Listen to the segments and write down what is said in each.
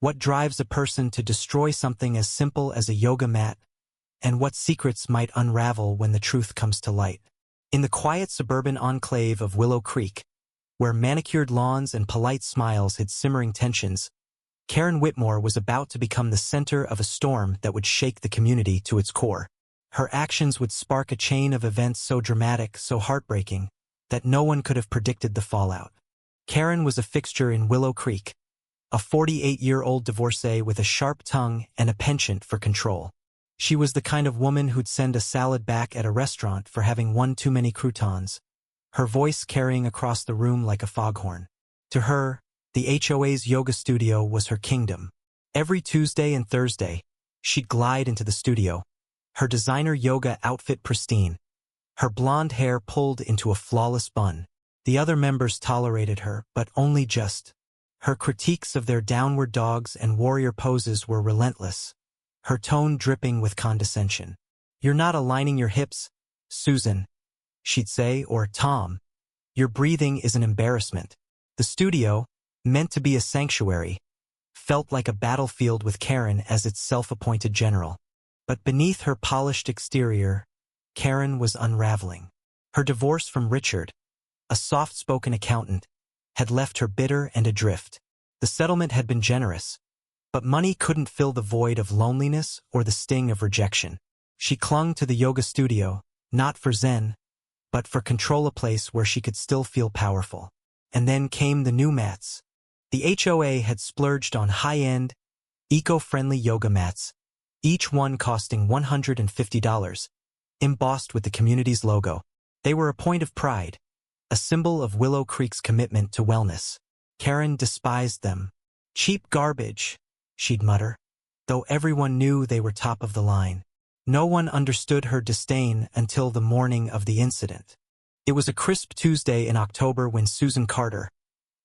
What drives a person to destroy something as simple as a yoga mat, and what secrets might unravel when the truth comes to light. In the quiet suburban enclave of Willow Creek, where manicured lawns and polite smiles hid simmering tensions, Karen Whitmore was about to become the center of a storm that would shake the community to its core. Her actions would spark a chain of events so dramatic, so heartbreaking, that no one could have predicted the fallout. Karen was a fixture in Willow Creek, a 48-year-old divorcee with a sharp tongue and a penchant for control. She was the kind of woman who'd send a salad back at a restaurant for having one too many croutons, her voice carrying across the room like a foghorn. To her, the HOA's yoga studio was her kingdom. Every Tuesday and Thursday, she'd glide into the studio, her designer yoga outfit pristine, her blonde hair pulled into a flawless bun. The other members tolerated her, but only just. Her critiques of their downward dogs and warrior poses were relentless, her tone dripping with condescension. "You're not aligning your hips, Susan," she'd say, or "Tom, your breathing is an embarrassment." The studio, meant to be a sanctuary, felt like a battlefield with Karen as its self-appointed general. But beneath her polished exterior, Karen was unraveling. Her divorce from Richard, a soft-spoken accountant, had left her bitter and adrift. The settlement had been generous, but money couldn't fill the void of loneliness or the sting of rejection. She clung to the yoga studio, not for zen, but for control, a place where she could still feel powerful. And then came the new mats. The HOA had splurged on high-end, eco-friendly yoga mats, each one costing $150, embossed with the community's logo. They were a point of pride, a symbol of Willow Creek's commitment to wellness. Karen despised them. "Cheap garbage," she'd mutter, though everyone knew they were top of the line. No one understood her disdain until the morning of the incident. It was a crisp Tuesday in October when Susan Carter,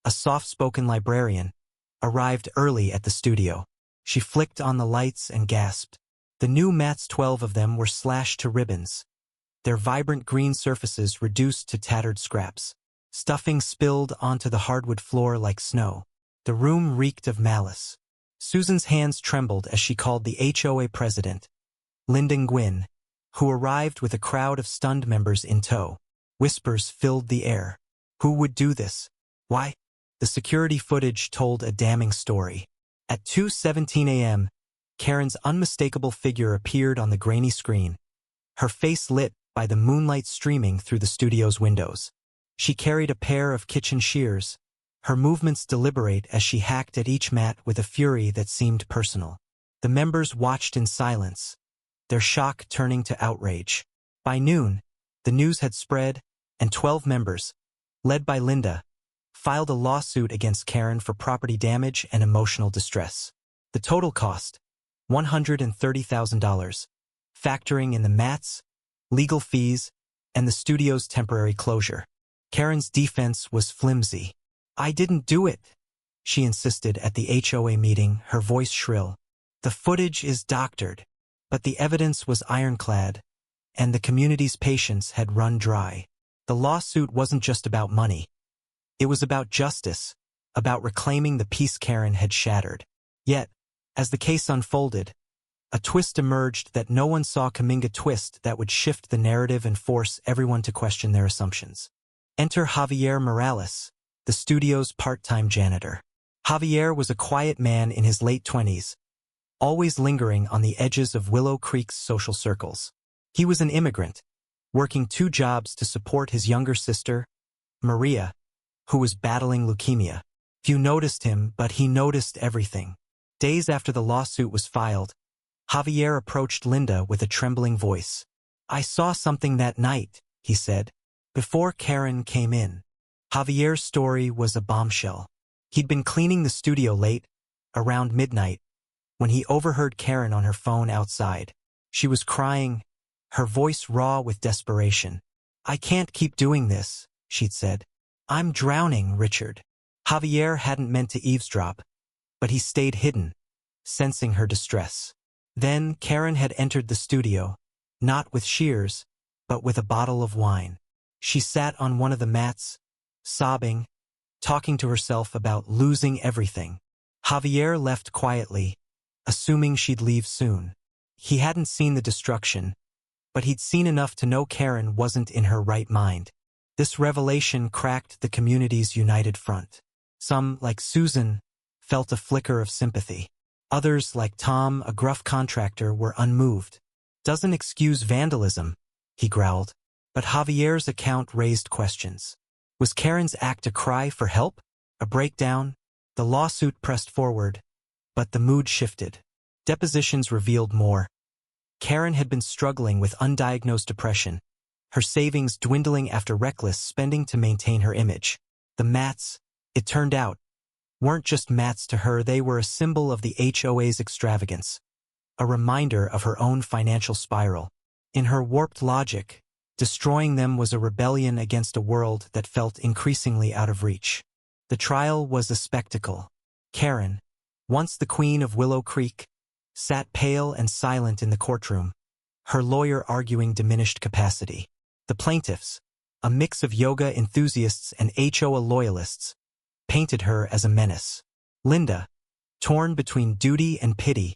a soft-spoken librarian, arrived early at the studio. She flicked on the lights and gasped. The new mats, 12 of them, were slashed to ribbons, their vibrant green surfaces reduced to tattered scraps. Stuffing spilled onto the hardwood floor like snow. The room reeked of malice. Susan's hands trembled as she called the HOA president, Lyndon Gwynn, who arrived with a crowd of stunned members in tow. Whispers filled the air. Who would do this? Why? The security footage told a damning story. At 2:17 a.m., Karen's unmistakable figure appeared on the grainy screen, her face lit by the moonlight streaming through the studio's windows. She carried a pair of kitchen shears, her movements deliberate as she hacked at each mat with a fury that seemed personal. The members watched in silence, their shock turning to outrage. By noon, the news had spread, and 12 members, led by Linda, filed a lawsuit against Karen for property damage and emotional distress. The total cost, $130,000, factoring in the mats, legal fees, and the studio's temporary closure. Karen's defense was flimsy. "I didn't do it," she insisted at the HOA meeting, her voice shrill. "The footage is doctored." But the evidence was ironclad, and the community's patience had run dry. The lawsuit wasn't just about money. It was about justice, about reclaiming the peace Karen had shattered. Yet, as the case unfolded, a twist emerged that no one saw coming, a twist that would shift the narrative and force everyone to question their assumptions. Enter Javier Morales, the studio's part-time janitor. Javier was a quiet man in his late 20s, always lingering on the edges of Willow Creek's social circles. He was an immigrant, working 2 jobs to support his younger sister, Maria, who was battling leukemia. Few noticed him, but he noticed everything. Days after the lawsuit was filed, Javier approached Linda with a trembling voice. "I saw something that night," he said, before Karen came in. Javier's story was a bombshell. He'd been cleaning the studio late, around midnight, when he overheard Karen on her phone outside. She was crying, her voice raw with desperation. "I can't keep doing this," she'd said. "I'm drowning, Richard." Javier hadn't meant to eavesdrop, but he stayed hidden, sensing her distress. Then Karen had entered the studio, not with shears, but with a bottle of wine. She sat on one of the mats, sobbing, talking to herself about losing everything. Javier left quietly, assuming she'd leave soon. He hadn't seen the destruction, but he'd seen enough to know Karen wasn't in her right mind. This revelation cracked the community's united front. Some, like Susan, felt a flicker of sympathy. Others, like Tom, a gruff contractor, were unmoved. "Doesn't excuse vandalism," he growled. But Javier's account raised questions. Was Karen's act a cry for help? A breakdown? The lawsuit pressed forward, but the mood shifted. Depositions revealed more. Karen had been struggling with undiagnosed depression, her savings dwindling after reckless spending to maintain her image. The mats, it turned out, weren't just mats to her, they were a symbol of the HOA's extravagance, a reminder of her own financial spiral. In her warped logic, destroying them was a rebellion against a world that felt increasingly out of reach. The trial was a spectacle. Karen, once the queen of Willow Creek, sat pale and silent in the courtroom, her lawyer arguing diminished capacity. The plaintiffs, a mix of yoga enthusiasts and HOA loyalists, painted her as a menace. Linda, torn between duty and pity,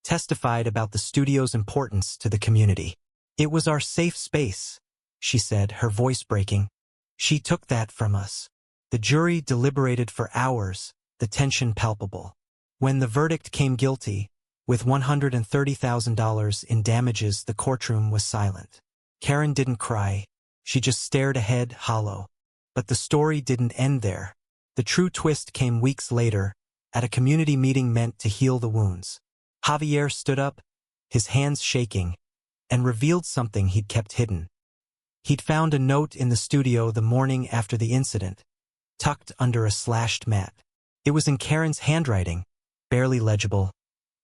testified about the studio's importance to the community. "It was our safe space," she said, her voice breaking. "She took that from us." The jury deliberated for hours, the tension palpable. When the verdict came guilty, with $130,000 in damages, the courtroom was silent. Karen didn't cry. She just stared ahead, hollow. But the story didn't end there. The true twist came weeks later, at a community meeting meant to heal the wounds. Javier stood up, his hands shaking, and revealed something he'd kept hidden. He'd found a note in the studio the morning after the incident, tucked under a slashed mat. It was in Karen's handwriting, barely legible.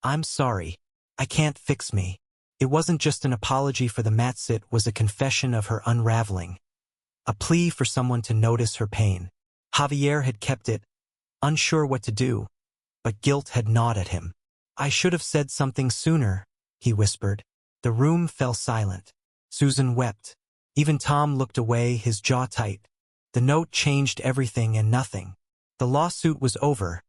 "I'm sorry. I can't fix me." It wasn't just an apology for the mats, it was a confession of her unraveling, a plea for someone to notice her pain. Javier had kept it, unsure what to do, but guilt had gnawed at him. "I should have said something sooner," he whispered. The room fell silent. Susan wept. Even Tom looked away, his jaw tight. The note changed everything and nothing. The lawsuit was over,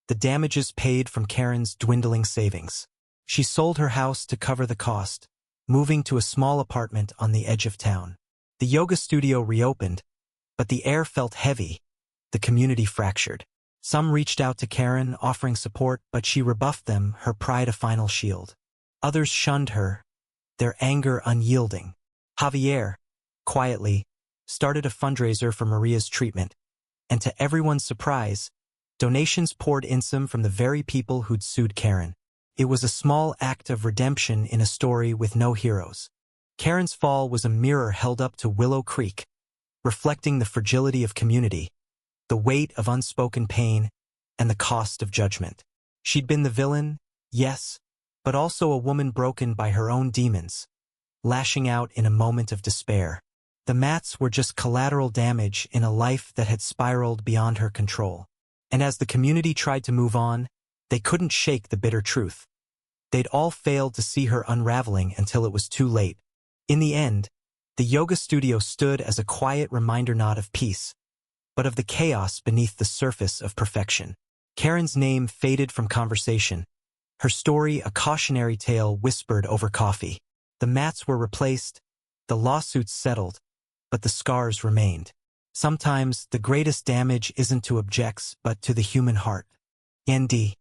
the damages paid from Karen's dwindling savings. She sold her house to cover the cost, moving to a small apartment on the edge of town. The yoga studio reopened, but the air felt heavy. The community fractured. Some reached out to Karen, offering support, but she rebuffed them, her pride a final shield. Others shunned her, their anger unyielding. Javier, quietly, started a fundraiser for Maria's treatment, and to everyone's surprise, donations poured in, some from the very people who'd sued Karen. It was a small act of redemption in a story with no heroes. Karen's fall was a mirror held up to Willow Creek, reflecting the fragility of community, the weight of unspoken pain, and the cost of judgment. She'd been the villain, yes, but also a woman broken by her own demons, lashing out in a moment of despair. The mats were just collateral damage in a life that had spiraled beyond her control. And as the community tried to move on, they couldn't shake the bitter truth. They'd all failed to see her unraveling until it was too late. In the end, the yoga studio stood as a quiet reminder not of peace, but of the chaos beneath the surface of perfection. Karen's name faded from conversation, her story a cautionary tale whispered over coffee. The mats were replaced, the lawsuits settled, but the scars remained. Sometimes the greatest damage isn't to objects but to the human heart. ND.